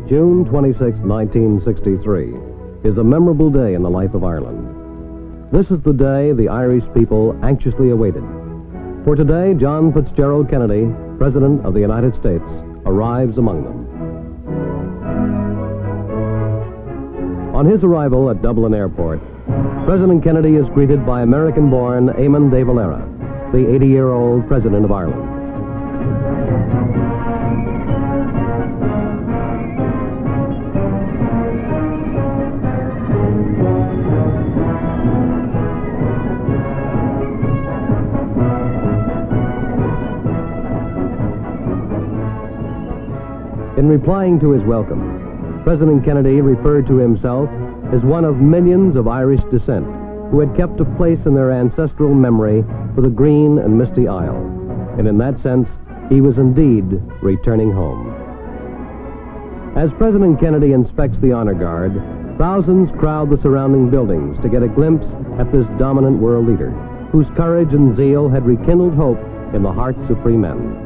June 26, 1963, is a memorable day in the life of Ireland. This is the day the Irish people anxiously awaited. For today, John Fitzgerald Kennedy, President of the United States, arrives among them. On his arrival at Dublin Airport, President Kennedy is greeted by American-born Eamon de Valera, the 80-year-old President of Ireland. In replying to his welcome, President Kennedy referred to himself as one of millions of Irish descent who had kept a place in their ancestral memory for the green and misty Isle. And in that sense, he was indeed returning home. As President Kennedy inspects the honor guard, thousands crowd the surrounding buildings to get a glimpse at this dominant world leader, whose courage and zeal had rekindled hope in the hearts of free men.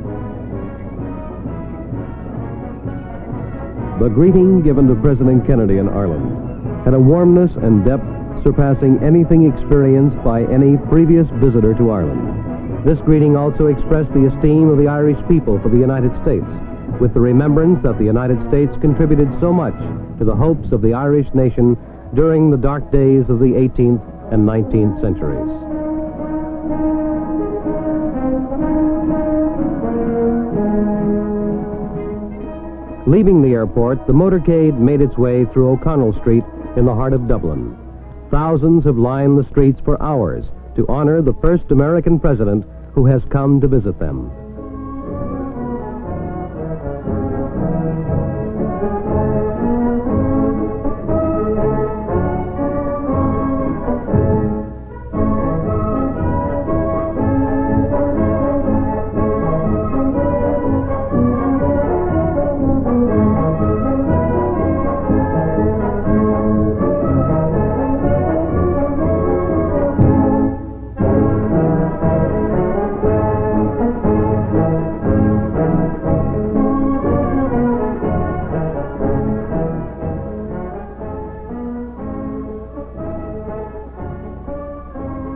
The greeting given to President Kennedy in Ireland had a warmness and depth surpassing anything experienced by any previous visitor to Ireland. This greeting also expressed the esteem of the Irish people for the United States, with the remembrance that the United States contributed so much to the hopes of the Irish nation during the dark days of the 18th and 19th centuries. Leaving the airport, the motorcade made its way through O'Connell Street in the heart of Dublin. Thousands have lined the streets for hours to honor the first American president who has come to visit them.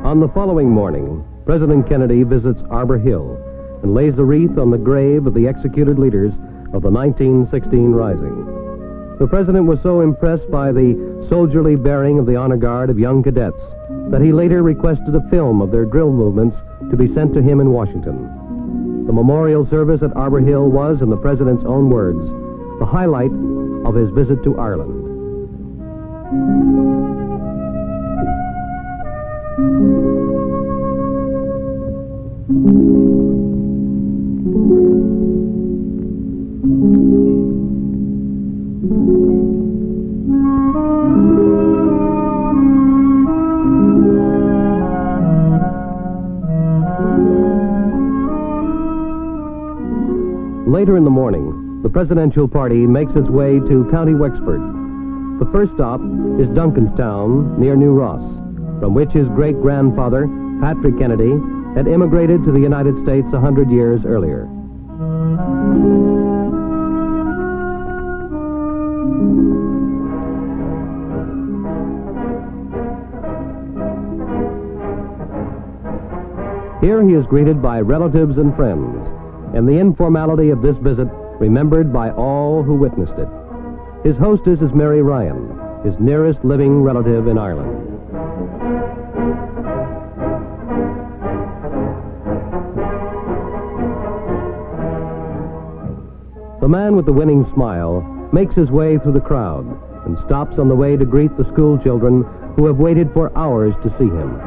On the following morning, President Kennedy visits Arbor Hill and lays a wreath on the grave of the executed leaders of the 1916 Rising. The president was so impressed by the soldierly bearing of the honor guard of young cadets that he later requested a film of their drill movements to be sent to him in Washington. The memorial service at Arbor Hill was, in the president's own words, the highlight of his visit to Ireland. Later in the morning, the presidential party makes its way to County Wexford. The first stop is Duncanstown, near New Ross, from which his great-grandfather, Patrick Kennedy, had immigrated to the United States 100 years earlier. Here he is greeted by relatives and friends, and the informality of this visit remembered by all who witnessed it. His hostess is Mary Ryan, his nearest living relative in Ireland. The man with the winning smile makes his way through the crowd and stops on the way to greet the school children who have waited for hours to see him.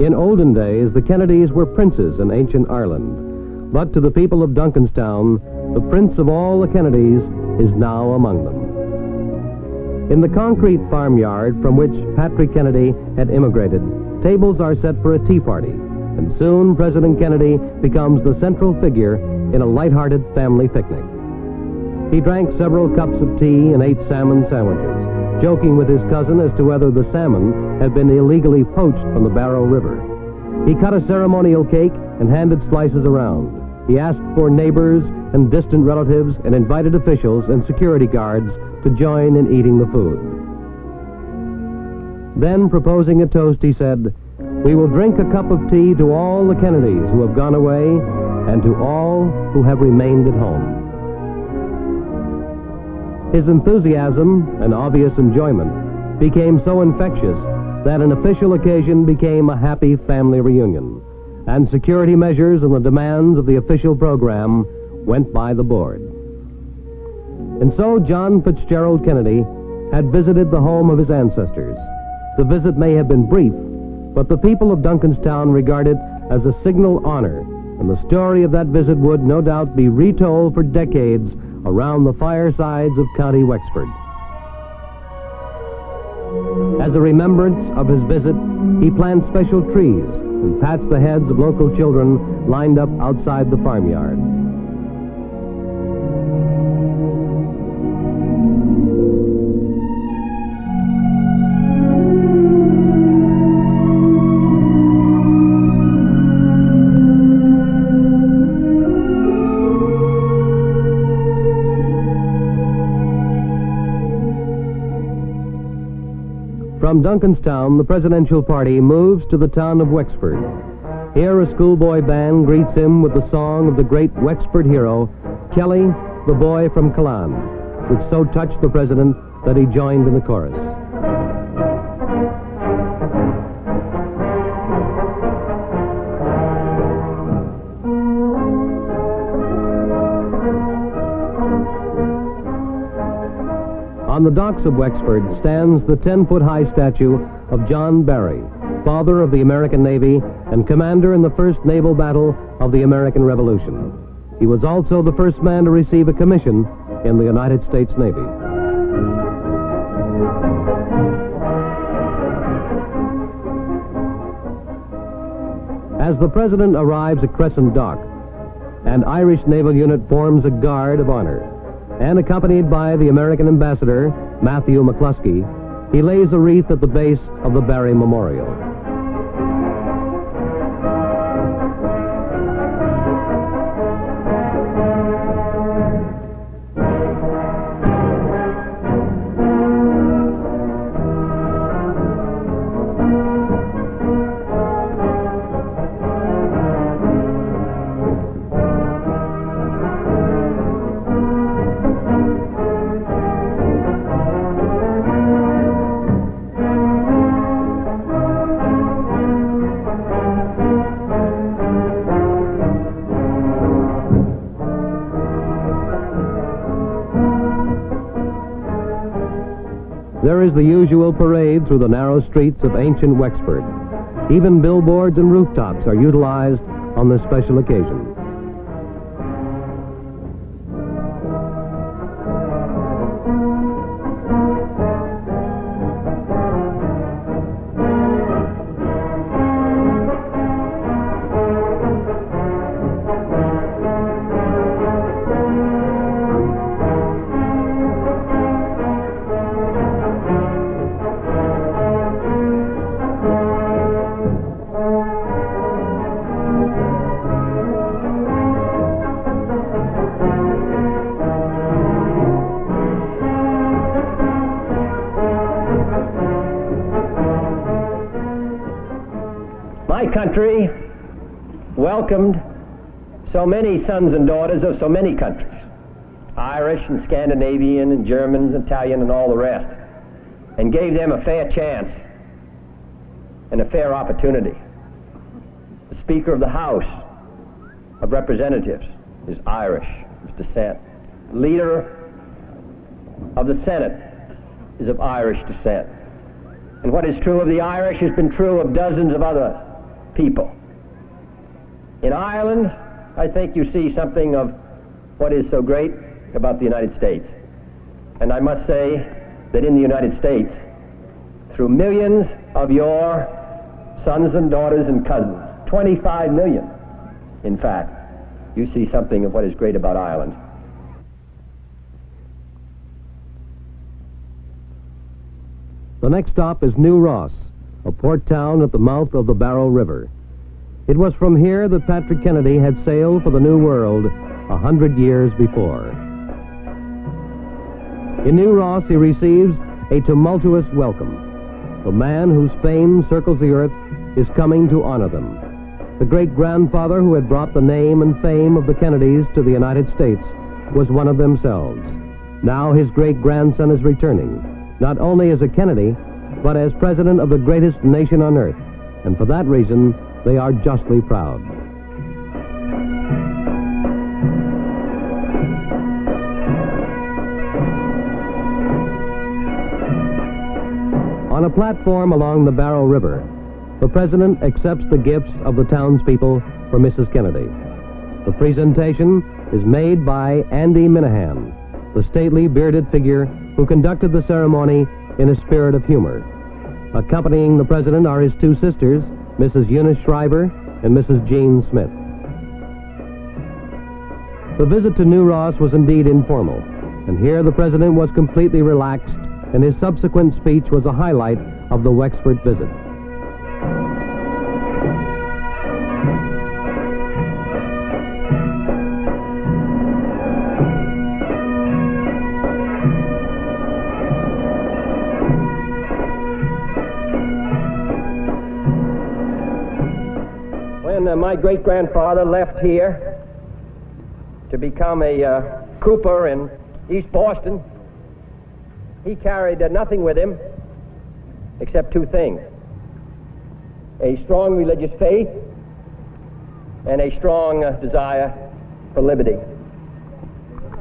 In olden days, the Kennedys were princes in ancient Ireland. But to the people of Duncanstown, the prince of all the Kennedys is now among them. In the concrete farmyard from which Patrick Kennedy had immigrated, tables are set for a tea party, and soon President Kennedy becomes the central figure in a lighthearted family picnic. He drank several cups of tea and ate salmon sandwiches, joking with his cousin as to whether the salmon had been illegally poached from the Barrow River. He cut a ceremonial cake and handed slices around. He asked for neighbors and distant relatives and invited officials and security guards to join in eating the food. Then, proposing a toast, he said, "We will drink a cup of tea to all the Kennedys who have gone away and to all who have remained at home." His enthusiasm and obvious enjoyment became so infectious that an official occasion became a happy family reunion, and security measures and the demands of the official program went by the board. And so John Fitzgerald Kennedy had visited the home of his ancestors. The visit may have been brief, but the people of Duncanstown regard it as a signal honor, and the story of that visit would no doubt be retold for decades around the firesides of County Wexford. As a remembrance of his visit, he plants special trees and pats the heads of local children lined up outside the farmyard. From Duncanstown, the presidential party moves to the town of Wexford. Here, a schoolboy band greets him with the song of the great Wexford hero, Kelly, the Boy from Killaan, which so touched the president that he joined in the chorus. On the docks of Wexford stands the 10-foot-high statue of John Barry, father of the American Navy and commander in the first naval battle of the American Revolution. He was also the first man to receive a commission in the United States Navy. As the president arrives at Crescent Dock, an Irish naval unit forms a guard of honor, and accompanied by the American ambassador, Matthew McCluskey, he lays a wreath at the base of the Barry Memorial. There is the usual parade through the narrow streets of ancient Wexford. Even billboards and rooftops are utilized on this special occasion. My country welcomed so many sons and daughters of so many countries, Irish and Scandinavian and German, Italian, and all the rest, and gave them a fair chance and a fair opportunity. The Speaker of the House of Representatives is Irish of descent. The leader of the Senate is of Irish descent. And what is true of the Irish has been true of dozens of other people. In Ireland, I think you see something of what is so great about the United States. And I must say that in the United States, through millions of your sons and daughters and cousins, 25 million, in fact, you see something of what is great about Ireland. The next stop is New Ross, a port town at the mouth of the Barrow River. It was from here that Patrick Kennedy had sailed for the New World 100 years before. In New Ross, he receives a tumultuous welcome. The man whose fame circles the earth is coming to honor them. The great-grandfather who had brought the name and fame of the Kennedys to the United States was one of themselves. Now his great-grandson is returning, not only as a Kennedy, but as president of the greatest nation on earth. And for that reason, they are justly proud. On a platform along the Barrow River, the president accepts the gifts of the townspeople for Mrs. Kennedy. The presentation is made by Andy Minahan, the stately bearded figure who conducted the ceremony in a spirit of humor. Accompanying the president are his two sisters, Mrs. Eunice Schreiber and Mrs. Jean Smith. The visit to New Ross was indeed informal, and here the president was completely relaxed, and his subsequent speech was a highlight of the Wexford visit. When my great-grandfather left here to become a cooper in East Boston, he carried nothing with him except two things: a strong religious faith and a strong desire for liberty.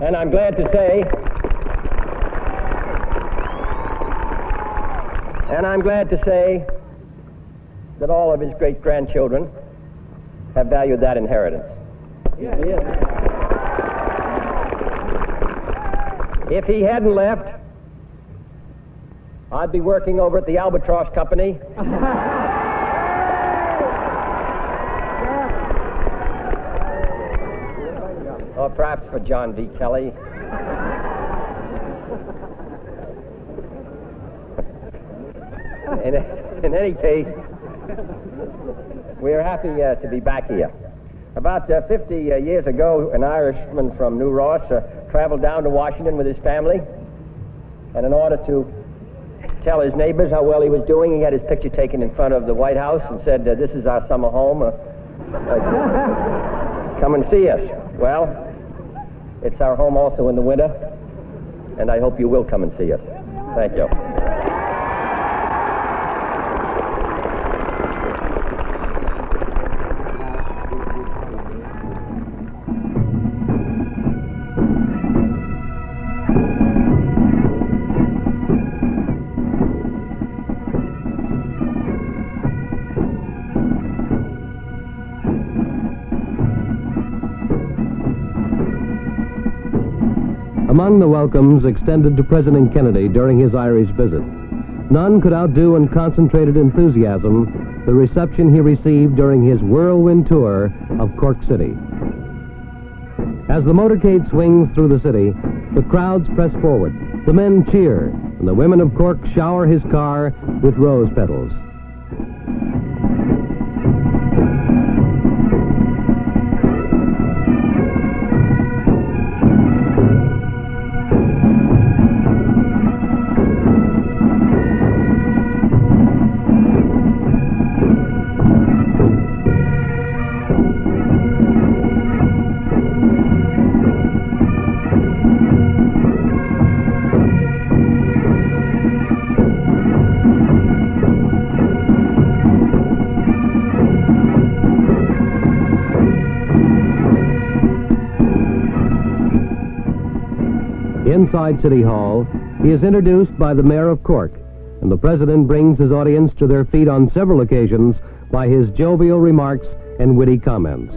And I'm glad to say that all of his great-grandchildren have valued that inheritance. Yeah. If he hadn't left, I'd be working over at the Albatross Company. Or perhaps for John D. Kelly. In any case, we are happy to be back here. About 50 years ago, an Irishman from New Ross traveled down to Washington with his family, and in order to tell his neighbors how well he was doing, he had his picture taken in front of the White House and said, "This is our summer home. Come and see us." Well, it's our home also in the winter, and I hope you will come and see us. Thank you. Among the welcomes extended to President Kennedy during his Irish visit, none could outdo in concentrated enthusiasm the reception he received during his whirlwind tour of Cork City. As the motorcade swings through the city, the crowds press forward, the men cheer, and the women of Cork shower his car with rose petals. Inside City Hall, he is introduced by the Mayor of Cork, and the President brings his audience to their feet on several occasions by his jovial remarks and witty comments.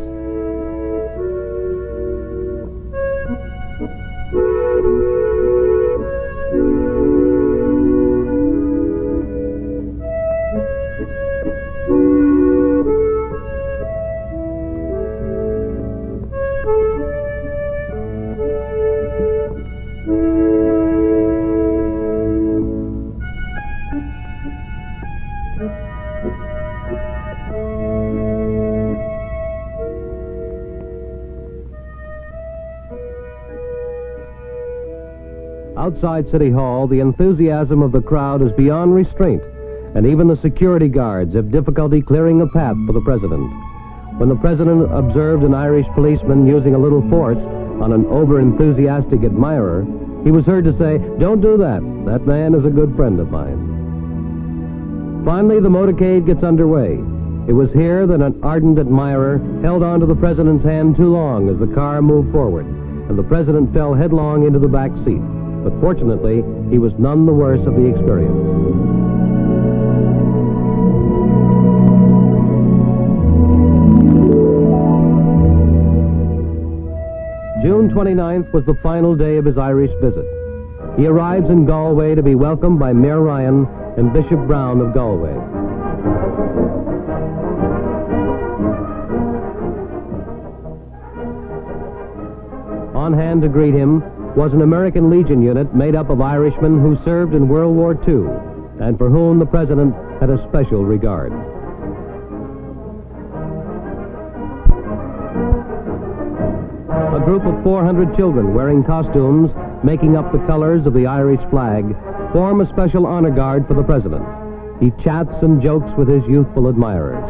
Outside City Hall, the enthusiasm of the crowd is beyond restraint, and even the security guards have difficulty clearing a path for the president. When the president observed an Irish policeman using a little force on an over-enthusiastic admirer, he was heard to say, "Don't do that. That man is a good friend of mine." Finally, the motorcade gets underway. It was here that an ardent admirer held on to the president's hand too long as the car moved forward, and the president fell headlong into the back seat. But fortunately, he was none the worse of the experience. June 29th was the final day of his Irish visit. He arrives in Galway to be welcomed by Mayor Ryan and Bishop Brown of Galway. On hand to greet him was an American Legion unit made up of Irishmen who served in World War II and for whom the president had a special regard. A group of 400 children wearing costumes making up the colors of the Irish flag form a special honor guard for the president. He chats and jokes with his youthful admirers.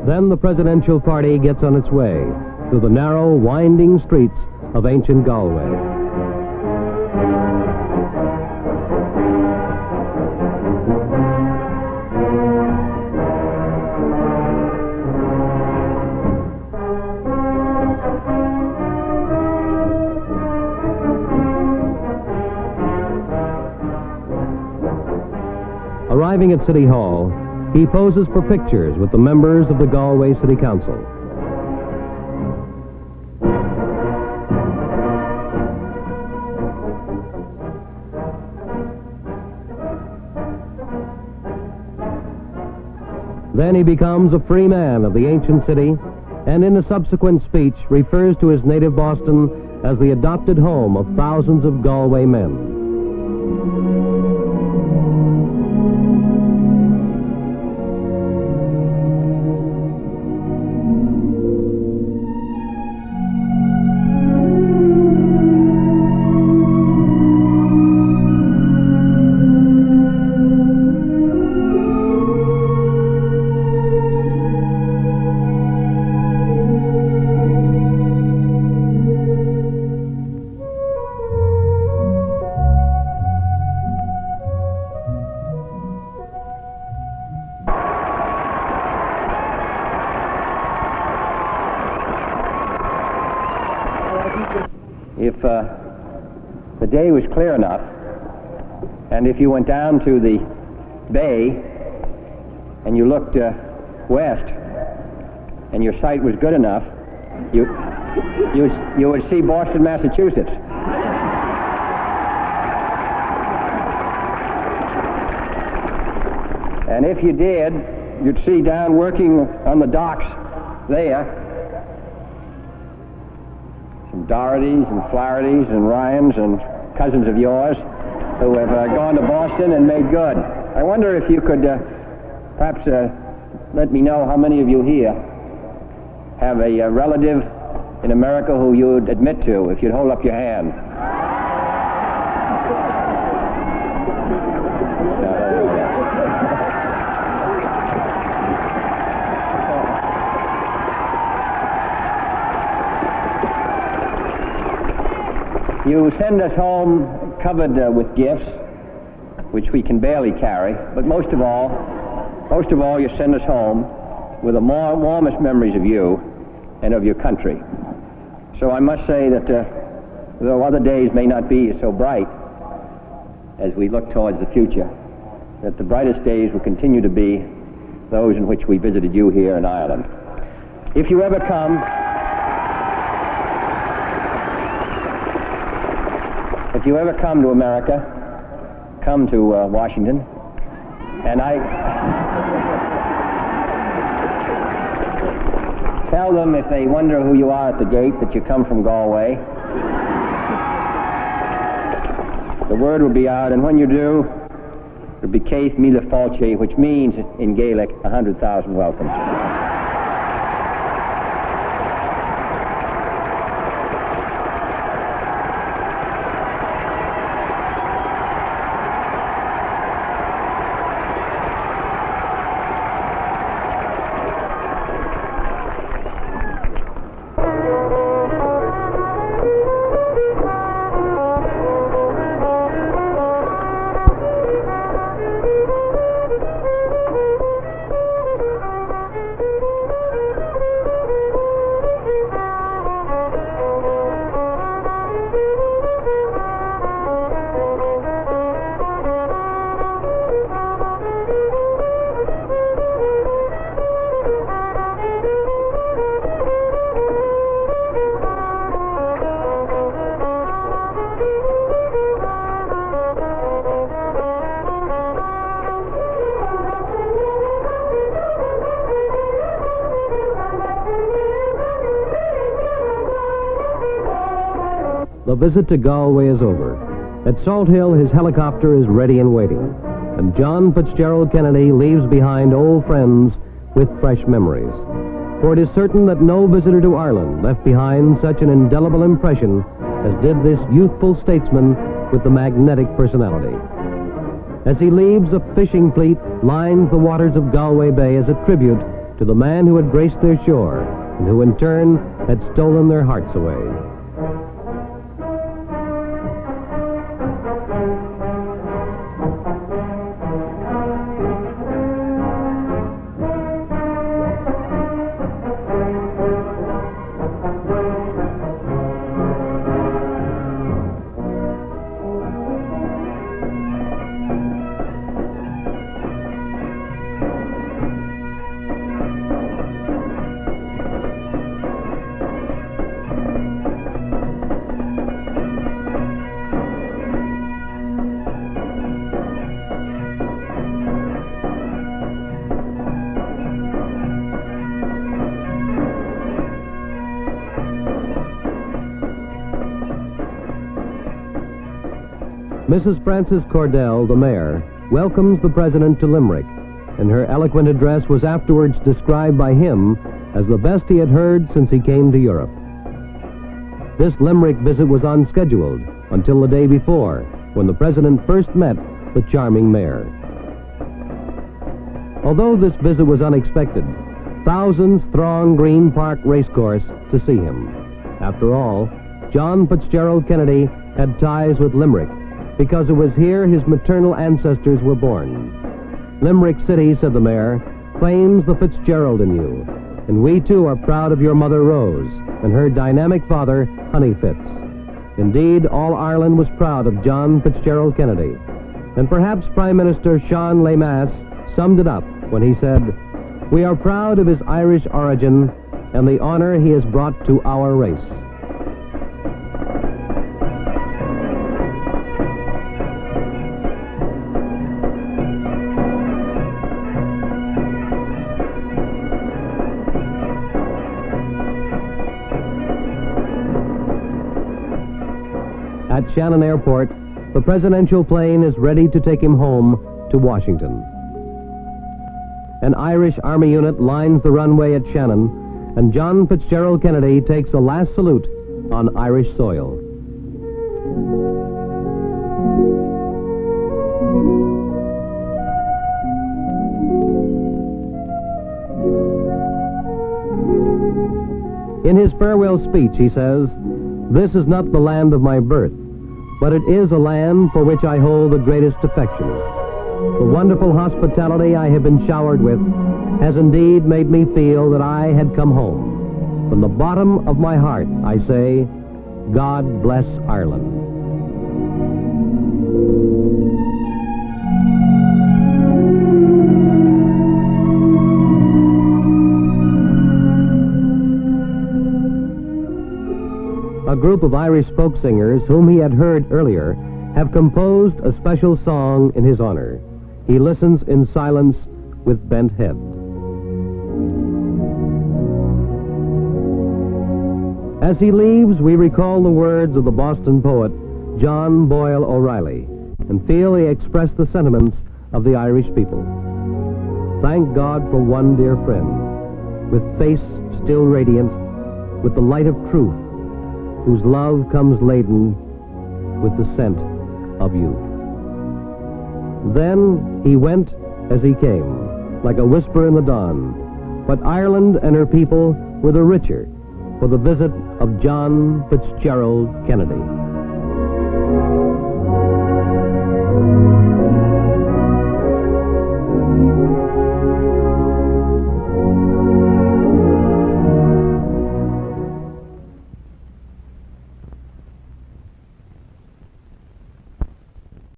Then the presidential party gets on its way through the narrow, winding streets of ancient Galway. Arriving at City Hall, he poses for pictures with the members of the Galway City Council. Then he becomes a free man of the ancient city, and in a subsequent speech refers to his native Boston as the adopted home of thousands of Galway men. If the day was clear enough, and if you went down to the bay and you looked west, and your sight was good enough, you would see Boston, Massachusetts. And if you did, you'd see down working on the docks there some Dohertys and Flahertys and Ryans and cousins of yours who have gone to Boston and made good. I wonder if you could perhaps let me know how many of you here have a relative in America who you would admit to, if you'd hold up your hand. You send us home covered with gifts, which we can barely carry, but most of all, you send us home with the warmest memories of you and of your country. So I must say that though other days may not be so bright as we look towards the future, that the brightest days will continue to be those in which we visited you here in Ireland. If you ever come, to America, come to Washington, and I tell them, if they wonder who you are at the gate, that you come from Galway. The word will be out, and when you do, it'll be Keith Mille Fáilte, which means in Gaelic 100,000 welcomes. The visit to Galway is over. At Salt Hill, his helicopter is ready and waiting, and John Fitzgerald Kennedy leaves behind old friends with fresh memories. For it is certain that no visitor to Ireland left behind such an indelible impression as did this youthful statesman with the magnetic personality. As he leaves, a fishing fleet lines the waters of Galway Bay as a tribute to the man who had graced their shore and who in turn had stolen their hearts away. Mrs. Frances Cordell, the mayor, welcomes the president to Limerick, and her eloquent address was afterwards described by him as the best he had heard since he came to Europe. This Limerick visit was unscheduled until the day before, when the president first met the charming mayor. Although this visit was unexpected, thousands thronged Green Park Racecourse to see him. After all, John Fitzgerald Kennedy had ties with Limerick, because it was here his maternal ancestors were born. Limerick City, said the mayor, claims the Fitzgerald in you, and we too are proud of your mother Rose and her dynamic father, Honey Fitz. Indeed, all Ireland was proud of John Fitzgerald Kennedy, and perhaps Prime Minister Sean Lemass summed it up when he said, "We are proud of his Irish origin and the honor he has brought to our race." At Shannon Airport, the presidential plane is ready to take him home to Washington. An Irish Army unit lines the runway at Shannon, and John Fitzgerald Kennedy takes a last salute on Irish soil. In his farewell speech, he says, "This is not the land of my birth, but it is a land for which I hold the greatest affection. The wonderful hospitality I have been showered with has indeed made me feel that I had come home. From the bottom of my heart, I say, God bless Ireland. A group of Irish folk singers whom he had heard earlier have composed a special song in his honor. He listens in silence with bent head. As he leaves, we recall the words of the Boston poet John Boyle O'Reilly and feel they express the sentiments of the Irish people. Thank God for one dear friend, with face still radiant, with the light of truth, whose love comes laden with the scent of youth. Then he went as he came, like a whisper in the dawn. But Ireland and her people were the richer for the visit of John Fitzgerald Kennedy.